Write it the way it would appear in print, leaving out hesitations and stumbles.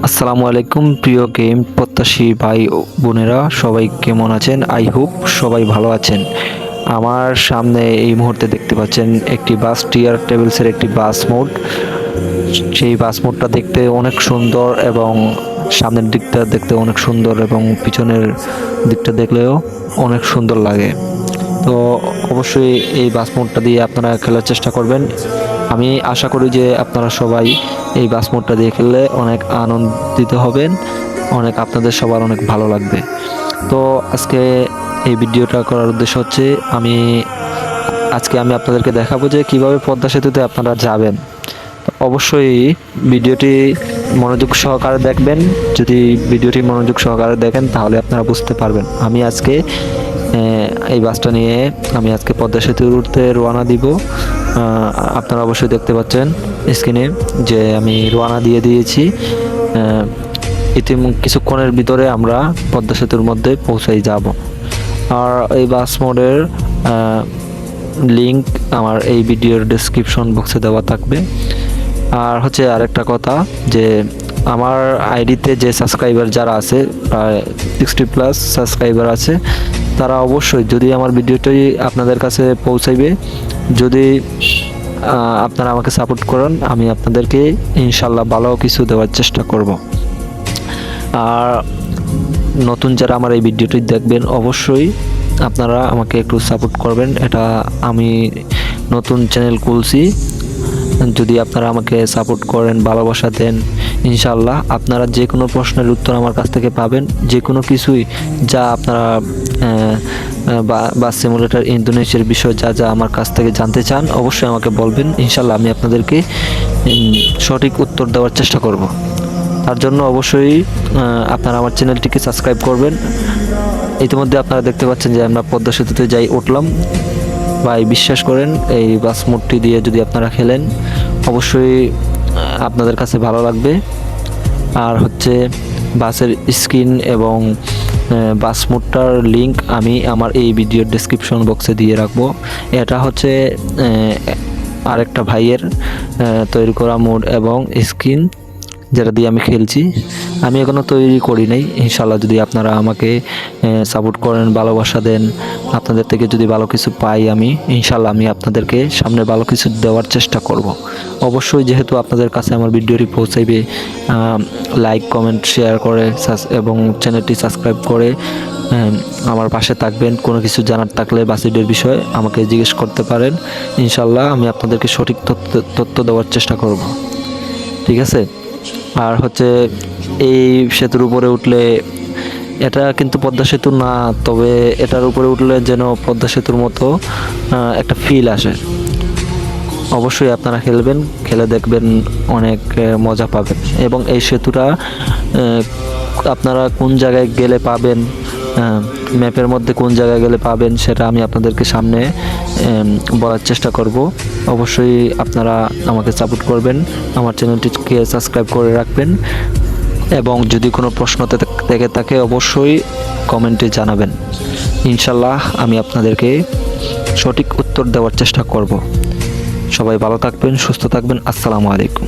আসসালামু আলাইকুম প্রিয় গেম প্রত্যাশী ভাই ও বোনেরা, সবাই কেমন আছেন? আই হোপ সবাই ভালো আছেন। আমার সামনে এই মুহূর্তে দেখতে পাচ্ছেন একটি বাস টিয়ার টেবিলসের একটি বাস মোড। সেই বাস মোডটা দেখতে অনেক সুন্দর এবং সামনের দিকটা দেখতে অনেক সুন্দর এবং পিছনের দিকটা দেখলেও অনেক সুন্দর লাগে। তো অবশ্যই এই বাস মোডটা দিয়ে আপনারা খেলার চেষ্টা করবেন। আমি আশা করি যে আপনারা সবাই এই বাস মোডটা দিয়ে খেললে অনেক আনন্দিত হবেন, আপনাদের সবার অনেক ভালো লাগবে। তো আজকে এই ভিডিওটা করার উদ্দেশ্য হচ্ছে আজকে আমি আপনাদেরকে দেখাবো যে কিভাবে পদ্মা সেতুতে আপনারা যাবেন। অবশ্যই ভিডিওটি মনোযোগ সহকারে দেখবেন। যদি ভিডিওটি মনোযোগ সহকারে দেখেন তাহলে আপনারা বুঝতে পারবেন। আমি আজকে এই বাসটা নিয়ে আমি আজকে পদ্মা সেতুতে রওনা দিব। আপনারা অবশ্যই দেখতে পাচ্ছেন স্ক্রিনে যে আমি রওনা দিয়ে দিয়েছি। কিছুক্ষণের ভিতরে আমরা পদ্মা সেতুর মধ্যে পৌঁছাই যাব। আর এই বাস মোডের লিংক আমার এই ভিডিওর ডেসক্রিপশন বক্সে দেওয়া থাকবে। আর হচ্ছে আরেকটা কথা যে আমার আইডিতে যে সাবস্ক্রাইবার যারা আছে, প্রায় 60+ সাবস্ক্রাইবার আছে, তারা অবশ্যই যদি আমার ভিডিওটি আপনাদের কাছে পৌঁছাইবে, যদি আপনারা আমাকে সাপোর্ট করেন, আমি আপনাদেরকে ইনশাল্লাহ ভালো কিছু দেওয়ার চেষ্টা করব। আর নতুন যারা আমার এই ভিডিওটি দেখবেন, অবশ্যই আপনারা আমাকে একটু সাপোর্ট করবেন। এটা আমি নতুন চ্যানেল খুলছি। যদি আপনারা আমাকে সাপোর্ট করেন, ভালোবাসা দেন, ইনশাল্লাহ আপনারা যে কোনো প্রশ্নের উত্তর আমার কাছ থেকে পাবেন। যে কোনো কিছুই যা আপনারা বাস সিমুলেটর ইন্দোনেশিয়ার বিষয় যা যা আমার কাছ থেকে জানতে চান, অবশ্যই আমাকে বলবেন। ইনশাল্লাহ আমি আপনাদেরকে সঠিক উত্তর দেওয়ার চেষ্টা করব। তার জন্য অবশ্যই আপনারা আমার চ্যানেলটিকে সাবস্ক্রাইব করবেন। ইতিমধ্যে আপনারা দেখতে পাচ্ছেন যে আমরা পদ্মা সেতুতে উঠলাম। ভাই বিশ্বাস করেন, এই বাস মোডটি দিয়ে যদি আপনারা খেলেন, অবশ্যই আপনাদের কাছে ভালো লাগবে। আর হচ্ছে বাসের স্ক্রিন এবং বাস মোডটার লিংক আমি আমার এই ভিডিওর ডেসক্রিপশন বক্সে দিয়ে রাখবো। এটা হচ্ছে আরেকটা ভাইয়ের তৈরি করা মোড এবং স্ক্রিন, যেটা দিয়ে আমি খেলছি। আমি এখনও তৈরি করি নাই। ইনশাল্লাহ যদি আপনারা আমাকে সাপোর্ট করেন, ভালোবাসা দেন, আপনাদের থেকে যদি ভালো কিছু পাই, আমি ইনশাল্লাহ আমি আপনাদেরকে সামনে ভালো কিছু দেওয়ার চেষ্টা করব। অবশ্যই যেহেতু আপনাদের কাছে আমার ভিডিওটি পৌঁছাইবে, লাইক কমেন্ট শেয়ার করে এবং চ্যানেলটি সাবস্ক্রাইব করে আমার পাশে থাকবেন। কোনো কিছু জানার থাকলে বাসের বিষয়ে আমাকে জিজ্ঞেস করতে পারেন। ইনশাল্লাহ আমি আপনাদেরকে সঠিক তথ্য দেওয়ার চেষ্টা করব। ঠিক আছে? আর হচ্ছে এই সেতুর উপরে উঠলে, এটা কিন্তু পদ্মা সেতু না, তবে এটার উপরে উঠলে যেন পদ্মা সেতুর মতো একটা ফিল আসে। অবশ্যই আপনারা খেলবেন, খেলে দেখবেন, অনেক মজা পাবেন। এবং এই সেতুটা আপনারা কোন জায়গায় গেলে পাবেন, ম্যাপের মধ্যে কোন জায়গায় গেলে পাবেন, সেটা আমি আপনাদেরকে সামনে বলার চেষ্টা করব। অবশ্যই আপনারা আমাকে সাপোর্ট করবেন, আমার চ্যানেলটিকে সাবস্ক্রাইব করে রাখবেন এবং যদি কোনো প্রশ্ন থেকে থাকে অবশ্যই কমেন্টে জানাবেন। ইনশাল্লাহ আমি আপনাদেরকে সঠিক উত্তর দেওয়ার চেষ্টা করব। সবাই ভালো থাকবেন, সুস্থ থাকবেন। আসসালামু আলাইকুম।